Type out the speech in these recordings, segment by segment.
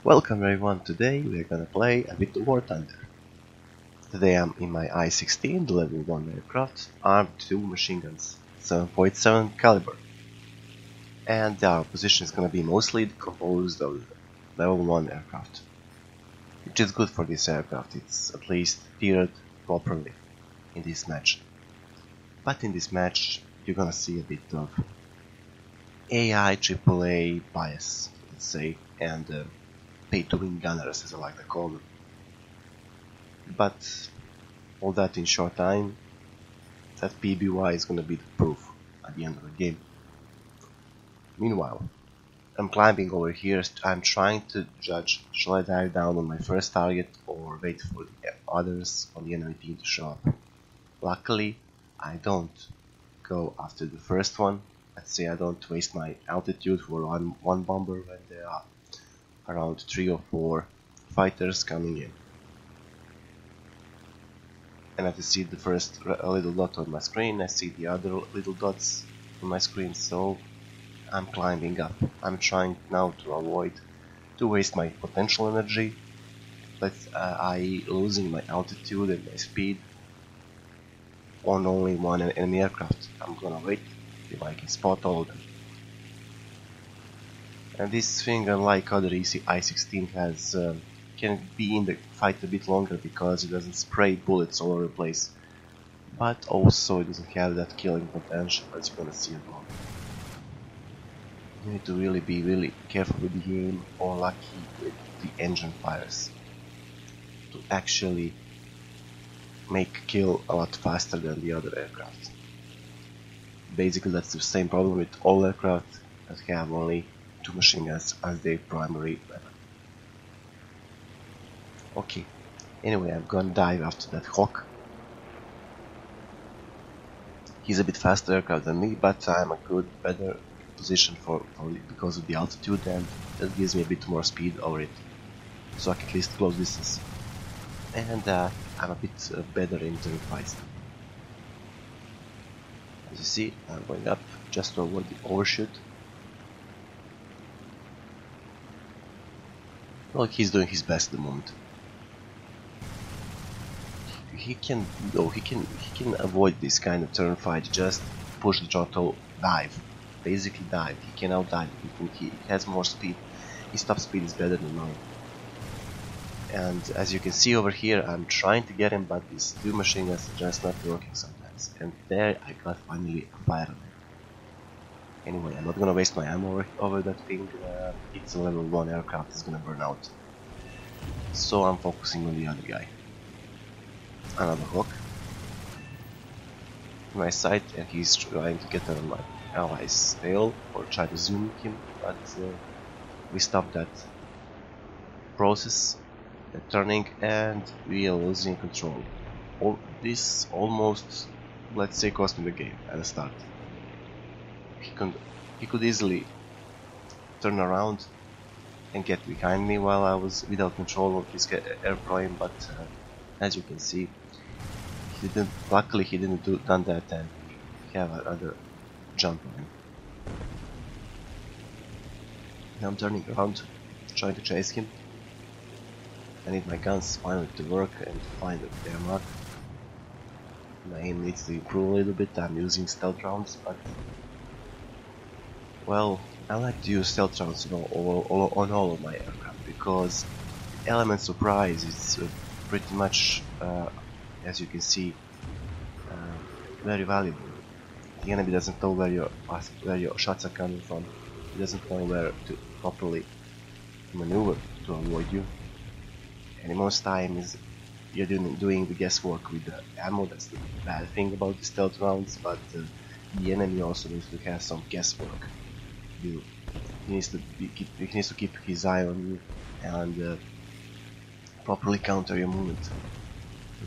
Welcome everyone, today we're gonna play a bit of War Thunder. Today I'm in my I-16, the level 1 aircraft, armed with 2 machine guns, 7.7 caliber. And our position is gonna be mostly composed of level 1 aircraft. Which is good for this aircraft, it's at least tiered properly in this match. But in this match you're gonna see a bit of AI AAA bias, let's say, and pay-to-win gunners, as I like to call them. But all that in short time, that PBY is gonna be the proof at the end of the game. Meanwhile, I'm climbing over here, I'm trying to judge, shall I dive down on my first target or wait for the others on the enemy team to show up. Luckily, I don't go after the first one. Let's say I don't waste my altitude for one bomber when there are around 3 or 4 fighters coming in. And as I see the first little dot on my screen, I see the other little dots on my screen, so I'm climbing up. I'm trying now to avoid to waste my potential energy, but I losing my altitude and my speed on only one enemy aircraft. I'm gonna wait if I can spot all of them. And this thing, unlike other I-16, has can be in the fight a bit longer because it doesn't spray bullets all over the place, but also it doesn't have that killing potential, as you're gonna see above. You need to really be really careful with the aim or lucky with the engine fires to actually make kill a lot faster than the other aircraft. Basically that's the same problem with all aircraft that have only 2 machine guns as their primary weapon. Okay, anyway, I'm gonna dive after that Hawk. He's a bit faster aircraft than me, but I'm a better position for because of the altitude, and that gives me a bit more speed over it, so I can at least close distance. And I'm a bit better in turret fights. As you see, I'm going up just to avoid the overshoot. Well, he's doing his best at the moment. He can avoid this kind of turn fight, just push the throttle, dive. Basically dive. He can outdive. He has more speed. His top speed is better than mine. And as you can see over here, I'm trying to get him, but these 2 machine guns are just not working sometimes. And there I got finally a fire on him. Anyway, I'm not gonna waste my ammo over that thing. It's a level 1 aircraft, it's gonna burn out. So I'm focusing on the other guy. Another Hawk in my sight, and he's trying to get on my ally's tail or try to zoom him, but we stopped that process, that turning, and we are losing control. This almost, let's say, cost me the game at the start. He could easily turn around and get behind me while I was without control of his airplane, but as you can see, luckily he didn't done that, and we have another jump on him. Now I'm turning around, trying to chase him. I need my guns finally to work and find their mark. My aim needs to improve a little bit. I'm using stealth rounds, but well, I like to use stealth rounds on all of my aircraft because element surprise is pretty much, as you can see, very valuable. The enemy doesn't know where your shots are coming from. He doesn't know where to properly maneuver to avoid you. And most times you're doing the guesswork with the ammo. That's the bad thing about the stealth rounds, but the enemy also needs to have some guesswork. He needs to keep his eye on you and properly counter your movement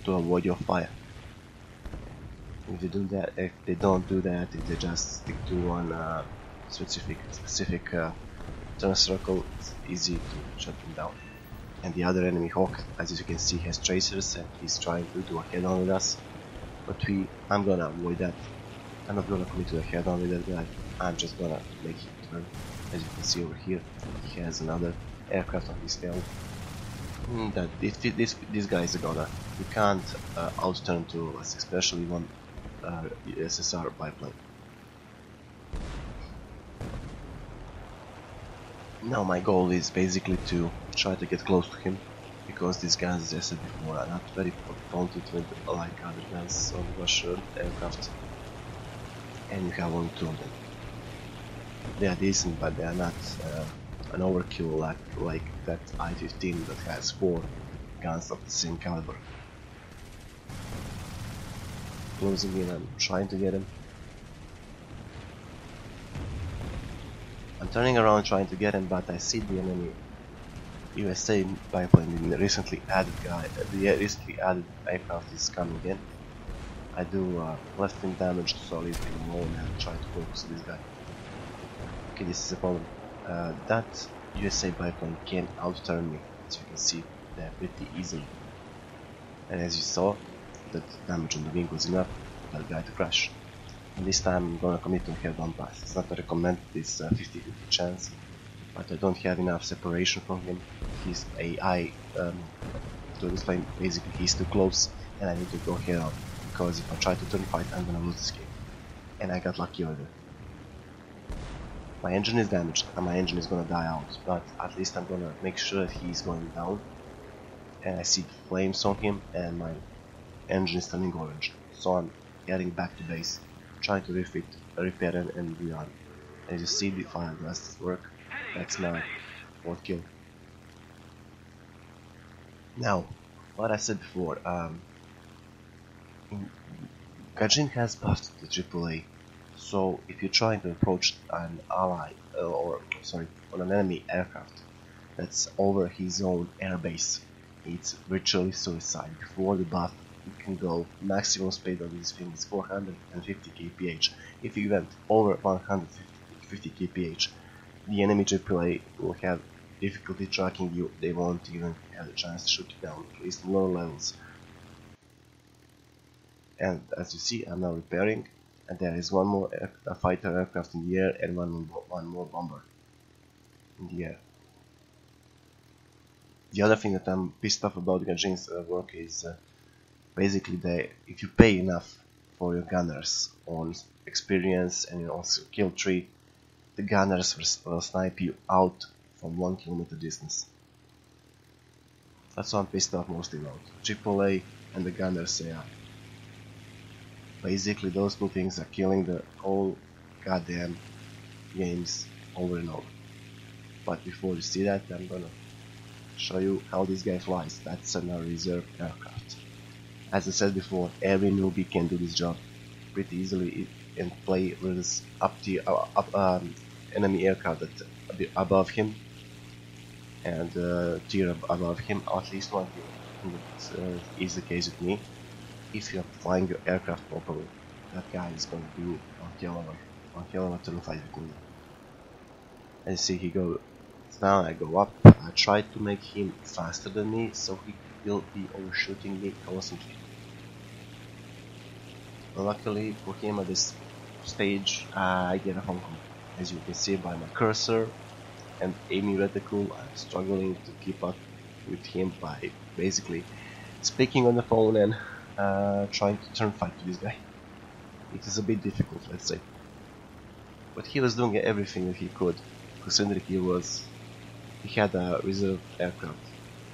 to avoid your fire. If they don't do that, if they just stick to one specific turn circle, it's easy to shut them down. And the other enemy Hawk, as you can see, has tracers and he's trying to do a head-on with us, but I'm gonna avoid that. I'm not gonna commit to a head-on with that guy. I'm just gonna make him turn. As you can see over here, he has another aircraft on his tail. That this guy is a goner. You can't outturn two of us, especially one SSR biplane. Now my goal is basically to try to get close to him, because these guns, as I said before, are not very talented with like other guns on Russian aircraft, and you have only two of them. They are decent, but they are not an overkill like that I-16 that has 4 guns of the same caliber. Closing in, I'm trying to get him. I'm turning around trying to get him, but I see the enemy USA biplane, the recently added aircraft is coming in. I do left wing damage, so I leave him alone and try to focus on this guy. Okay, this is a problem. That USA biplane can outturn me, as you can see there, pretty easily. And as you saw, that damage on the wing was enough for that guy to crash. And this time I'm gonna commit to a head-on pass. It's not recommended, it's a 50-50 chance, but I don't have enough separation from him. His AI to this plane, basically he's too close, and I need to go head-on, because if I try to turn fight, I'm gonna lose this game. And I got lucky over there. My engine is damaged, and my engine is gonna die out, but at least I'm gonna make sure that he's going down. And I see the flames on him, and my engine is turning orange. So I'm heading back to base, trying to repair and be on. As you see, the fire does work. That's my 4th kill. Now, what I said before, Gajin has buffed the AAA. So if you're trying to approach an ally, on an enemy aircraft that's over his own airbase, it's virtually suicide. Before the buff, you can go maximum speed on this thing is 450 kph. If you went over 150 kph, the enemy AAA will have difficulty tracking you. They won't even have a chance to shoot you down, at least in lower levels. And as you see, I'm now repairing, and there is one more fighter aircraft in the air and one more bomber in the air. The other thing that I'm pissed off about Gajin's work is basically if you pay enough for your gunners on experience and also kill tree, the gunners will snipe you out from 1 kilometer distance. That's what I'm pissed off mostly about. AAA and the gunners AI. Basically those two things are killing the whole goddamn games over and over. But before you see that, I'm gonna show you how this guy flies. That's a reserve aircraft. As I said before, every newbie can do this job pretty easily and play with this enemy aircraft that's a bit above him and tier above him, at least one tier. That is the case with me. If you are flying your aircraft properly, that guy is going to do 1 kilometer turn fight with me. As you see, he goes down, I go up. I try to make him faster than me, so he will be overshooting me constantly. Luckily for him at this stage, I get a phone call. As you can see by my cursor and aiming reticle, I'm struggling to keep up with him by basically speaking on the phone and trying to turn fight to this guy. It is a bit difficult, let's say. But he was doing everything that he could, considering he had a reserve aircraft.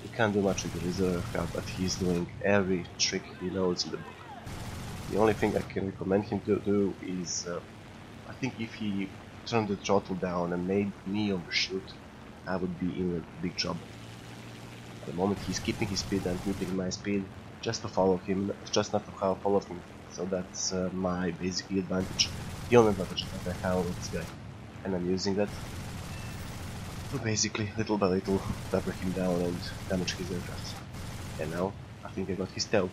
You can't do much with the reserve aircraft, but he's doing every trick he knows in the book. The only thing I can recommend him to do is, I think if he turned the throttle down and made me overshoot, I would be in a big trouble. At the moment he's keeping his speed and keeping my speed, just to follow him, just not to follow him. So that's my basically advantage, the only advantage that I have with this guy, and I'm using that to basically little by little pepper him down and damage his aircraft. And now I think I got his tail.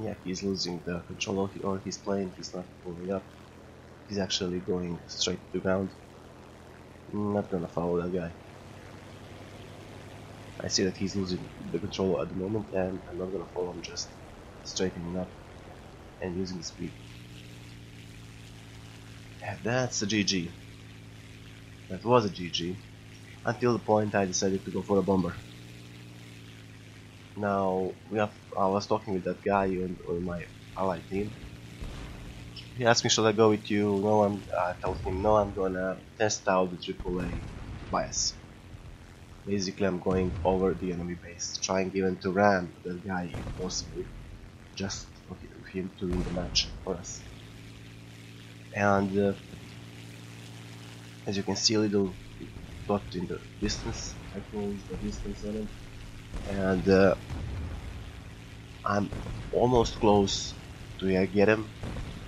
Yeah, he's losing the control of his plane. He's not moving up. He's actually going straight to the ground. I'm not gonna follow that guy. I see that he's losing the control at the moment, and I'm not gonna follow him, just straightening up and using the speed. Yeah, that's a GG. That was a GG, until the point I decided to go for a bomber. Now, I was talking with that guy on my ally team. He asked me, should I go with you? No, I told him, no, I'm gonna test out the AAA bias. Basically, I'm going over the enemy base, trying even to ram that guy if possible, just for him to win the match for us. And as you can see, a little dot in the distance, I think is the distance on it. And I'm almost close to get him.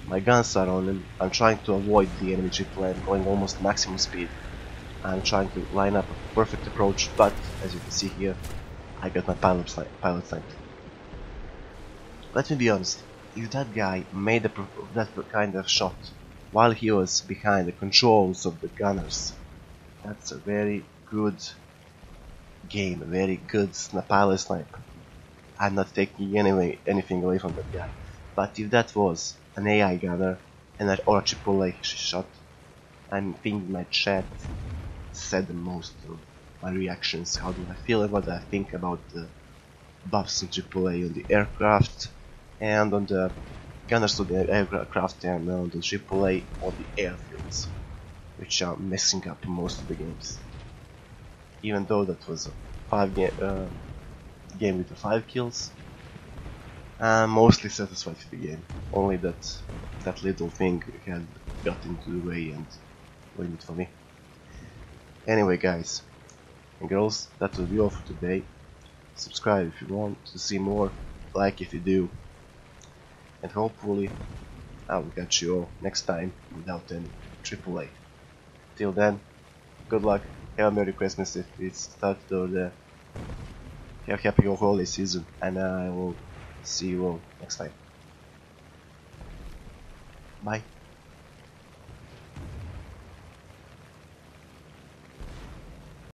My guns are on him. I'm trying to avoid the enemy AAA. I'm going almost maximum speed. I'm trying to line up a perfect approach, but as you can see here, I got my pilot sniped. Let me be honest, if that guy made that kind of shot while he was behind the controls of the gunners, that's a very good game, a very good pilot snipe. I'm not taking anything away from that guy. But if that was an AI gunner or a AAA shot, I think my chat said the most of my reactions. How do I feel and what do I think about the buffs in AAA on the aircraft and on the gunners of the aircraft and on the AAA on the airfields, which are messing up most of the games. Even though that was a game with 5 kills, I'm mostly satisfied with the game. Only that little thing had got into the way and ruined it for me. Anyway, guys and girls, that will be all for today. Subscribe if you want to see more, like if you do, and hopefully I will catch you all next time without any AAA. Till then, good luck, have a Merry Christmas if it's started or have a happy holiday season, and I will see you all next time. Bye.